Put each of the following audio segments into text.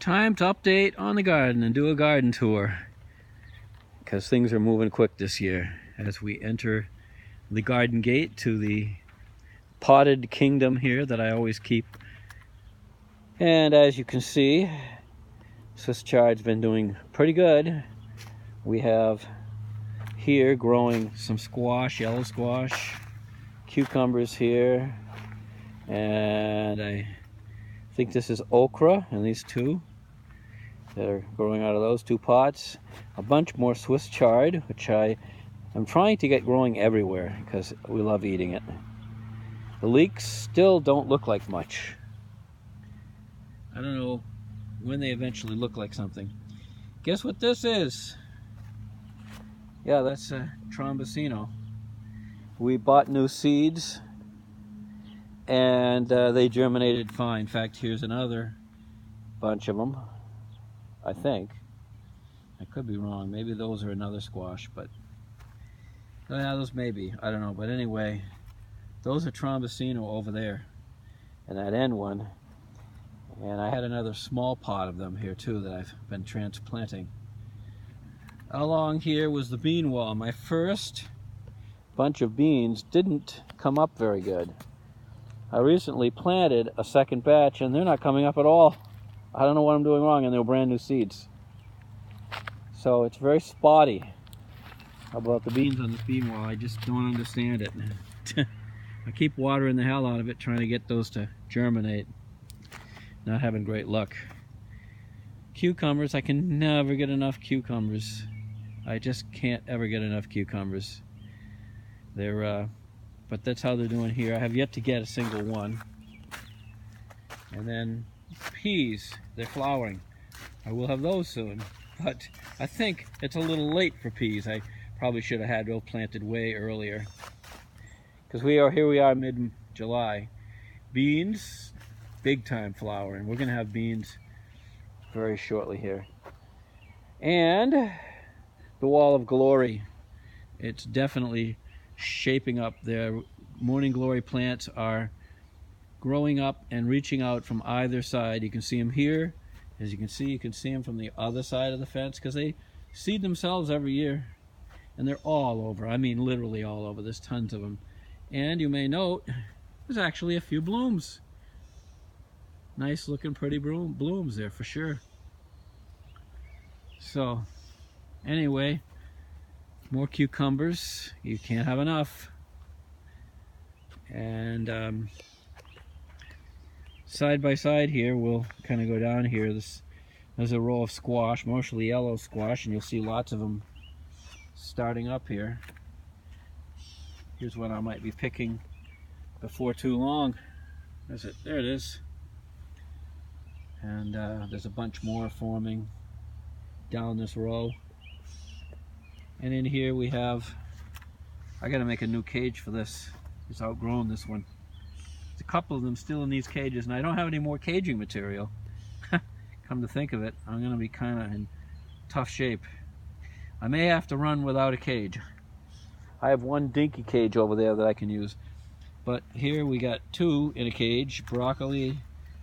Time to update on the garden and do a garden tour, because things are moving quick this year as we enter the garden gate to the potted kingdom here that I always keep. And as you can see, Swiss chard's been doing pretty good. We have here growing some squash, yellow squash, cucumbers here, and I think this is okra, and these two that are growing out of those two pots. A bunch more Swiss chard, which I am trying to get growing everywhere because we love eating it. The leeks still don't look like much. I don't know when they eventually look like something. Guess what this is? Yeah, that's a Trombosino. We bought new seeds and they germinated fine. In fact, here's another bunch of them, I think. I could be wrong. Maybe those are another squash, but yeah, those may be. I don't know. But anyway, those are Trombosino over there, and that end one. And I had another small pot of them here too that I've been transplanting. Along here was the bean wall. My first bunch of beans didn't come up very good. I recently planted a second batch and they're not coming up at all. I don't know what I'm doing wrong, and they were brand new seeds. So it's very spotty about the beans on this bean wall. I just don't understand it. I keep watering the hell out of it trying to get those to germinate. Not having great luck. Cucumbers, I can never get enough cucumbers. I just can't ever get enough cucumbers. They're but that's how they're doing here. I have yet to get a single one. And then peas, they're flowering. I will have those soon, but I think it's a little late for peas. I probably should have had those planted way earlier, because here we are mid-July. Beans, big time flowering. We're gonna have beans very shortly here. And the Wall of Glory, it's definitely shaping up. Their morning glory plants are growing up and reaching out from either side. You can see them here. As you can see them from the other side of the fence, because they seed themselves every year, and they're all over. I mean literally all over. There's tons of them. And you may note there's actually a few blooms. Nice looking pretty blooms there for sure. So anyway, more cucumbers. You can't have enough. And side by side here, we'll kind of go down here. There's a row of squash, mostly yellow squash, and you'll see lots of them starting up here. Here's one I might be picking before too long. There's it. There it is. And there's a bunch more forming down this row. And in here we have, I gotta make a new cage for this. It's outgrown this one. There's a couple of them still in these cages, and I don't have any more caging material. Come to think of it, I'm gonna be kind of in tough shape. I may have to run without a cage. I have one dinky cage over there that I can use. But here we got two in a cage, broccoli,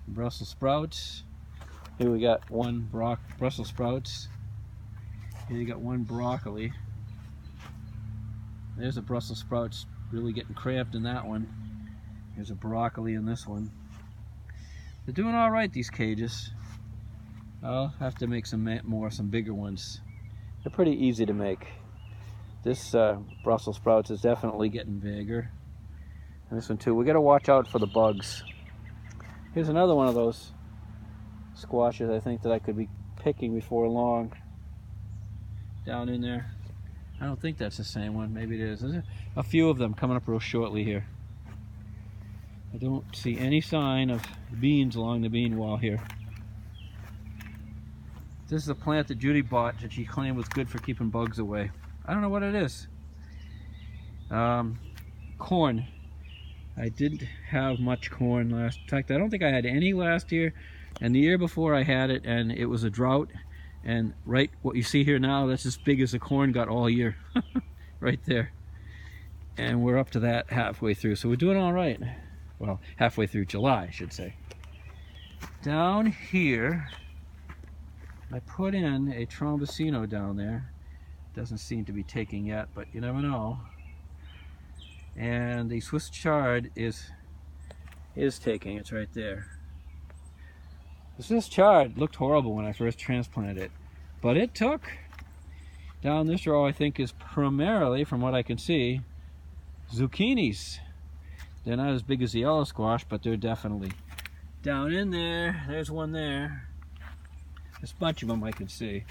Brussels sprouts. Here we got one Brussels sprouts. Here you got one broccoli. There's a Brussels sprouts really getting cramped in that one. Here's a broccoli in this one. They're doing all right, these cages. I'll have to make some bigger ones. They're pretty easy to make. This Brussels sprouts is definitely getting bigger. And this one too. We got to watch out for the bugs. Here's another one of those squashes I think that I could be picking before long. Down in there. I don't think that's the same one. Maybe it is. There's a few of them coming up real shortly here. I don't see any sign of beans along the bean wall here. This is a plant that Judy bought that she claimed was good for keeping bugs away. I don't know what it is. Corn. I didn't have much corn last. In fact, I don't think I had any last year. And the year before I had it, and it was a drought. And right, what you see here now, that's as big as the corn got all year. Right there. And we're up to that halfway through. So we're doing all right. Well, halfway through July, I should say. Down here, I put in a Trombosino down there. Doesn't seem to be taking yet, but you never know. And the Swiss chard is taking. It's right there. The Swiss chard looked horrible when I first transplanted it, but it took. Down this row, I think, is primarily, from what I can see, zucchinis. They're not as big as the yellow squash, but they're definitely down in there. There's one there. There's a bunch of them I can see.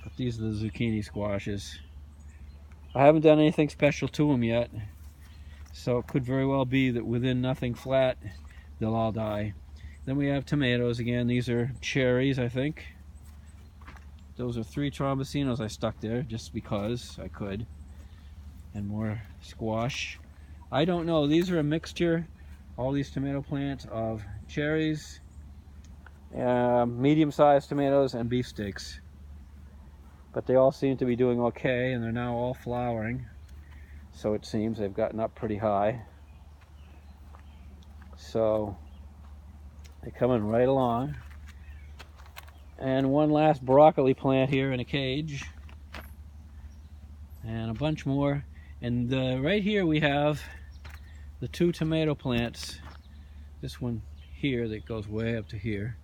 But these are the zucchini squashes. I haven't done anything special to them yet, so it could very well be that within nothing flat, they'll all die. Then we have tomatoes again. These are cherries, I think. Those are 3 Trombosinos I stuck there just because I could. And more squash. I don't know. These are a mixture, all these tomato plants, of cherries, medium-sized tomatoes, and beefsteaks. But they all seem to be doing okay, and they're now all flowering. So it seems they've gotten up pretty high. So they're coming right along. And one last broccoli plant here in a cage. And a bunch more. And right here we have the 2 tomato plants. This one here that goes way up to here.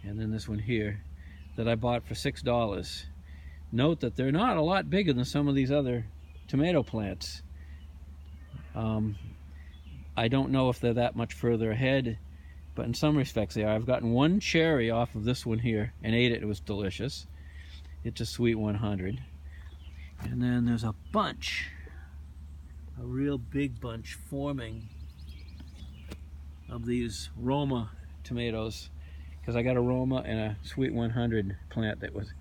And then this one here that I bought for $6. Note that they're not a lot bigger than some of these other tomato plants. I don't know if they're that much further ahead, but in some respects they are. I've gotten 1 cherry off of this one here and ate it. It was delicious. It's a sweet 100. And then there's a bunch, a real big bunch forming of these Roma tomatoes, because I got a Roma and a sweet 100 plant that was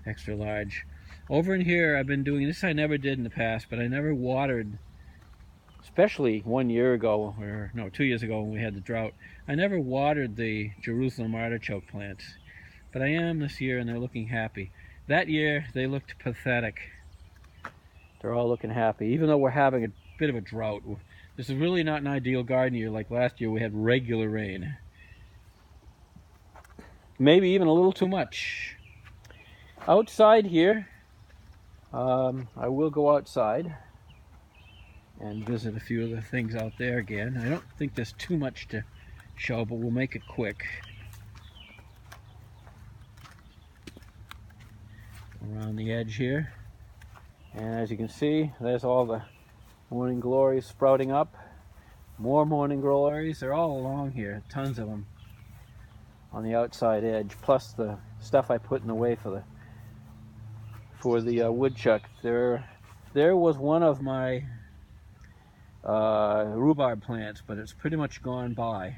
extra large. Over in here I've been doing this. I never did in the past, but I never watered, especially 1 year ago, or no, 2 years ago when we had the drought. I never watered the Jerusalem artichoke plants, but I am this year, and they're looking happy. That year they looked pathetic. They're all looking happy, even though we're having a bit of a drought. This is really not an ideal garden year like last year. We had regular rain, maybe even a little too much. Outside here, I will go outside and visit a few of the things out there again. I don't think there's too much to show, but we'll make it quick. Around the edge here. And as you can see, there's all the morning glories sprouting up. More morning glories. They're all along here, tons of them on the outside edge, plus the stuff I put in the way for the woodchuck. There was one of my rhubarb plants, but it's pretty much gone by,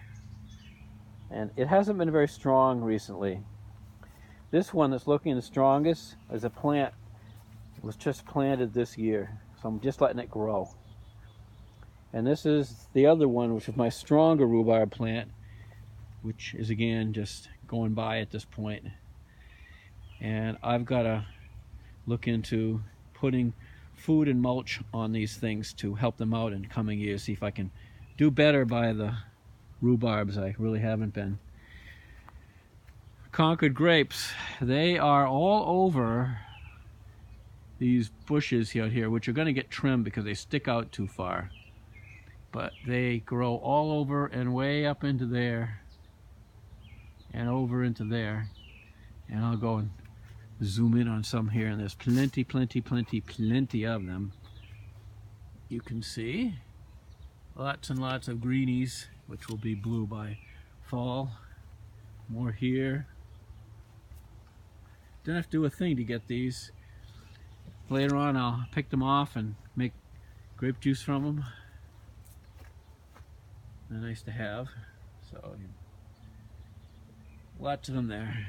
and it hasn't been very strong recently. This one that's looking the strongest is a plant that was just planted this year, so I'm just letting it grow. And this is the other one, which is my stronger rhubarb plant, which is again just going by at this point. And I've got to look into putting food and mulch on these things to help them out in coming years, see if I can do better by the rhubarbs. I really haven't been. Concord grapes, they are all over these bushes out here, which are going to get trimmed because they stick out too far. But they grow all over and way up into there and over into there. And I'll go and zoom in on some here, and there's plenty of them. You can see lots and lots of greenies, which will be blue by fall. More here. Don't have to do a thing to get these. Later on I'll pick them off and make grape juice from them. They're nice to have. So lots of them there.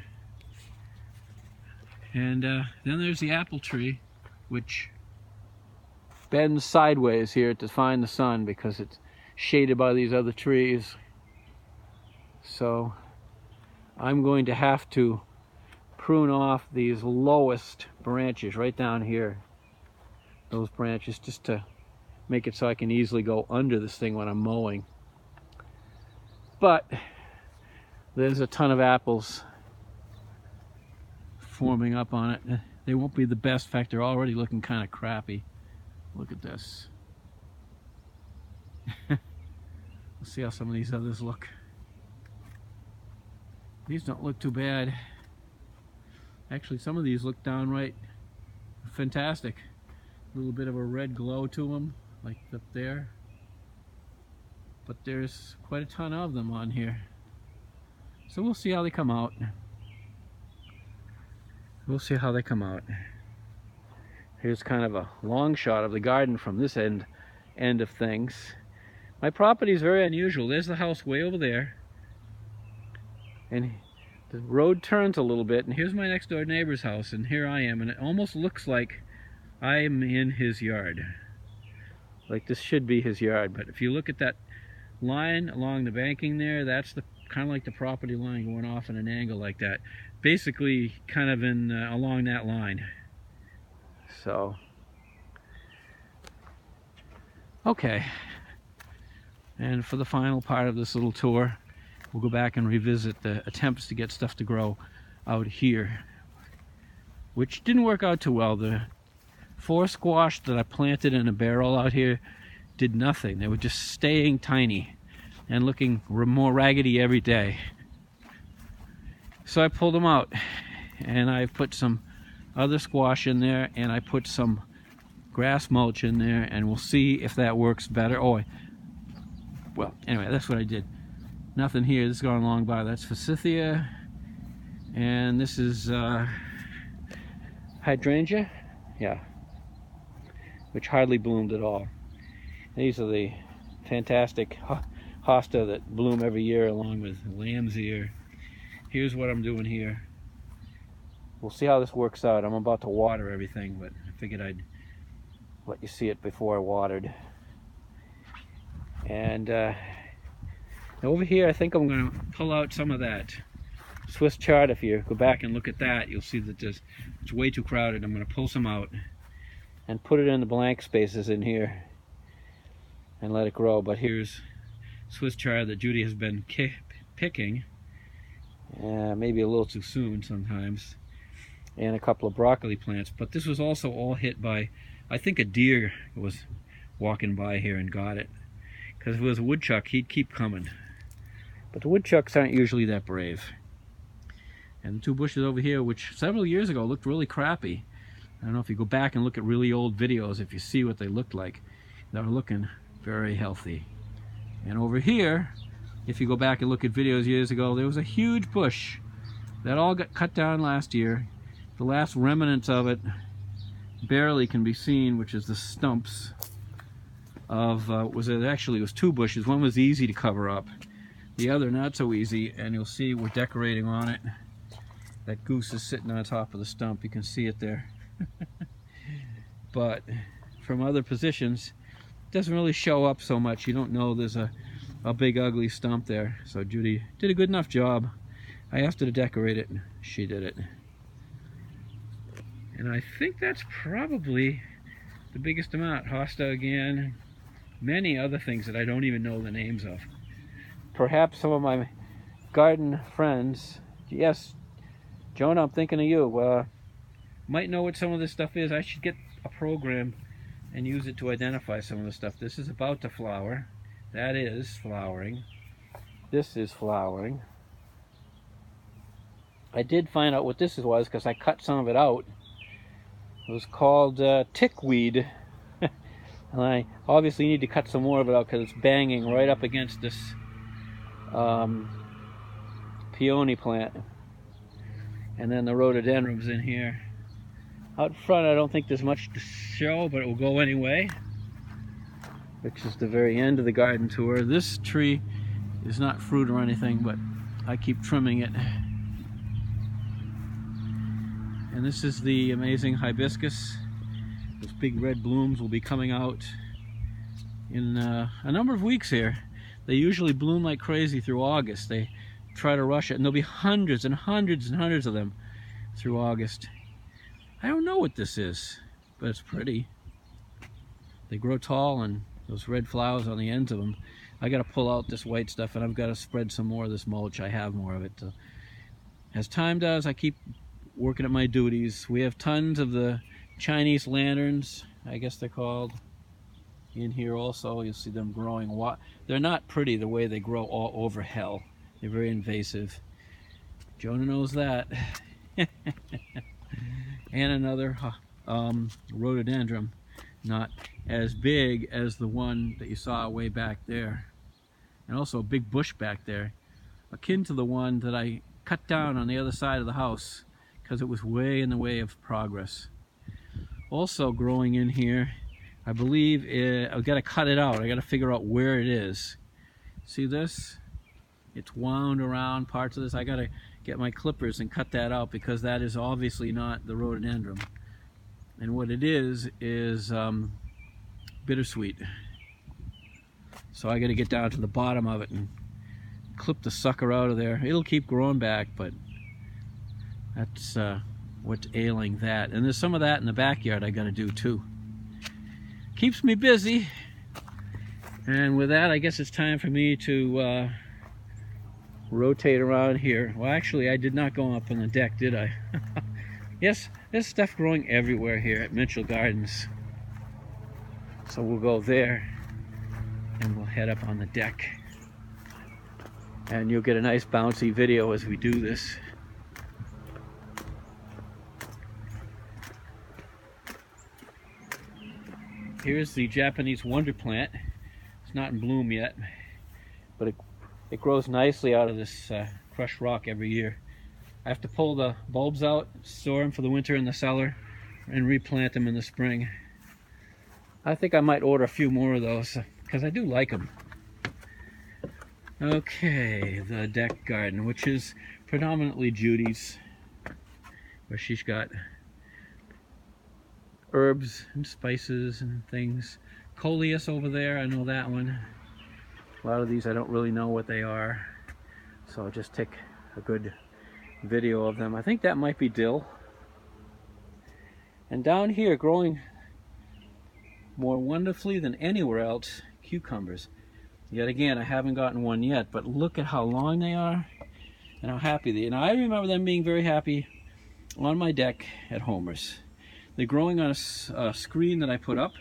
And then there's the apple tree, which bends sideways here to find the sun because it's shaded by these other trees. So I'm going to have to prune off these lowest branches right down here, those branches, just to make it so I can easily go under this thing when I'm mowing. But there's a ton of apples forming up on it. They won't be the best. In fact, they're already looking kind of crappy. Look at this. Let's see how some of these others look. These don't look too bad. Actually, some of these look downright fantastic. A little bit of a red glow to them, like up there. But there's quite a ton of them on here. So we'll see how they come out. We'll see how they come out. Here's kind of a long shot of the garden from this end of things. My property is very unusual. There's the house way over there. And the road turns a little bit, and here's my next door neighbor's house, and here I am, and it almost looks like I'm in his yard. Like this should be his yard, but if you look at that line along the banking there, that's the kind of like the property line going off in an angle like that. Basically kind of in along that line. So okay, and for the final part of this little tour, we'll go back and revisit the attempts to get stuff to grow out here, which didn't work out too well. The 4 squash that I planted in a barrel out here did nothing. They were just staying tiny and looking more raggedy every day. So I pulled them out, and I put some other squash in there, and I put some grass mulch in there, and we'll see if that works better. Oh, well, anyway, that's what I did. Nothing here. This is going along by. That's Forsythia, and this is hydrangea, yeah, which hardly bloomed at all. These are the fantastic hosta that bloom every year, along with lamb's ear. Here's what I'm doing here. We'll see how this works out. I'm about to water everything, but I figured I'd let you see it before I watered. And over here, I think I'm going to pull out some of that Swiss chard. If you go back and look at that, you'll see that it's way too crowded. I'm going to pull some out and put it in the blank spaces in here and let it grow. But here's Swiss chard that Judy has been picking. Maybe a little too soon sometimes. And a couple of broccoli plants. But this was also all hit by, I think a deer was walking by here and got it. Because if it was a woodchuck, he'd keep coming. But the woodchucks aren't usually that brave. And the 2 bushes over here, which several years ago looked really crappy. I don't know if you go back and look at really old videos, if you see what they looked like. They're looking very healthy. And over here, if you go back and look at videos years ago, there was a huge bush that all got cut down last year. The last remnants of it barely can be seen, which is the stumps of, it was 2 bushes. One was easy to cover up, the other not so easy, and you'll see we're decorating on it. That goose is sitting on top of the stump. You can see it there. But from other positions, it doesn't really show up so much. You don't know there's a big ugly stump there. So Judy did a good enough job. I asked her to decorate it, and she did it. And I think that's probably the biggest amount. Hosta again, many other things that I don't even know the names of. Perhaps some of my garden friends, yes, Jonah, I'm thinking of you, might know what some of this stuff is. I should get a program and use it to identify some of the stuff. This is about to flower. That is flowering. This is flowering. I did find out what this was because I cut some of it out. It was called tickweed. And I obviously need to cut some more of it out because it's banging right up against this peony plant. And then the rhododendrons in here. Out front, I don't think there's much to show, but it will go anyway. Which is the very end of the garden tour. This tree is not fruit or anything, but I keep trimming it. And this is the amazing hibiscus. Those big red blooms will be coming out in a number of weeks here. They usually bloom like crazy through August. They try to rush it, and there'll be hundreds and hundreds and hundreds of them through August. I don't know what this is, but it's pretty. They grow tall, and those red flowers on the ends of them. I got to pull out this white stuff, and I've got to spread some more of this mulch. I have more of it. As time does, I keep working at my duties. We have tons of the Chinese lanterns, I guess they're called, in here also. You'll see them growing. They're not pretty the way they grow all over hell. They're very invasive. Jonah knows that. And another rhododendron, not as big as the one that you saw way back there. And also a big bush back there, akin to the one that I cut down on the other side of the house because it was way in the way of progress. Also growing in here, I believe I've got to cut it out. I got to figure out where it is. See this? It's wound around parts of this. I got to get my clippers and cut that out because that is obviously not the rhododendron. And what it is bittersweet. So I got to get down to the bottom of it and clip the sucker out of there. It'll keep growing back, but that's what's ailing that. And there's some of that in the backyard I got to do too. Keeps me busy. And with that, I guess it's time for me to rotate around here. Well, actually, I did not go up on the deck, did I? Yes, there's stuff growing everywhere here at Mitchell Gardens. So we'll go there and we'll head up on the deck. And you'll get a nice bouncy video as we do this. Here's the Japanese wonder plant. It's not in bloom yet, but it grows nicely out of this crushed rock every year. I have to pull the bulbs out, store them for the winter in the cellar, and replant them in the spring. I think I might order a few more of those because I do like them. Okay, the deck garden, which is predominantly Judy's, where she's got herbs and spices and things. Coleus over there, I know that one. A lot of these I don't really know what they are, so I'll just take a good video of them. I think that might be dill. And down here, growing more wonderfully than anywhere else, cucumbers. Yet again, I haven't gotten one yet, but look at how long they are and how happy they are. And I remember them being very happy on my deck at Homer's. They're growing on a screen that I put up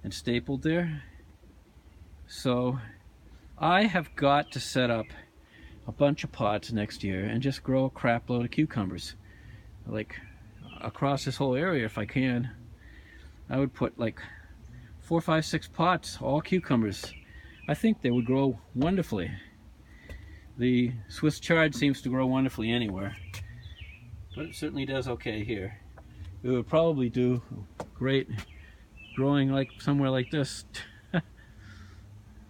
and stapled there. So I have got to set up a bunch of pots next year and just grow a crap load of cucumbers. Like across this whole area if I can. I would put like 4, 5, 6 pots, all cucumbers. I think they would grow wonderfully. The Swiss chard seems to grow wonderfully anywhere, but it certainly does okay here. It would probably do great growing like somewhere like this.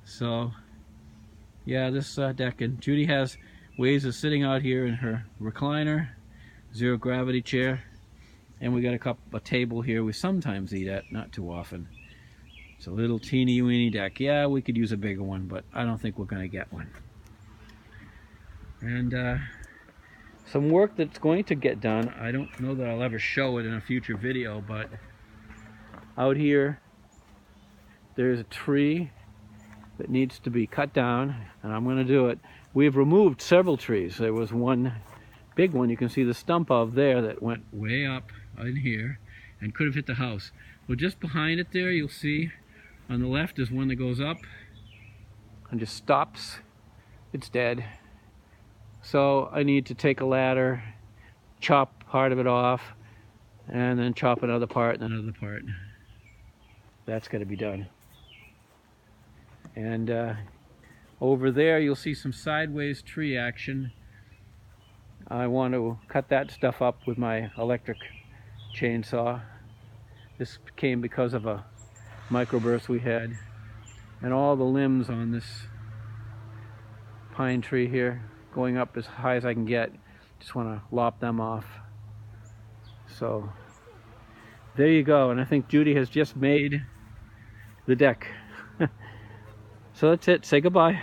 So yeah, this deck, and Judy has ways of sitting out here in her recliner, zero gravity chair, and we got a table here we sometimes eat at, not too often. It's a little teeny weeny deck. Yeah, we could use a bigger one, but I don't think we're gonna get one. And some work that's going to get done. I don't know that I'll ever show it in a future video, but out here there's a tree that needs to be cut down, and I'm going to do it. We've removed several trees. There was one big one you can see the stump of there that went way up in here and could have hit the house. Well, just behind it there, you'll see on the left is one that goes up and just stops. It's dead. So I need to take a ladder, chop part of it off, and then chop another part and another part. That's got to be done. And over there you'll see some sideways tree action. I want to cut that stuff up with my electric chainsaw. This came because of a microburst we had. And all the limbs on this pine tree here, going up as high as I can get, just want to lop them off. So there you go. And I think Judy has just made the deck. So that's it. Say goodbye.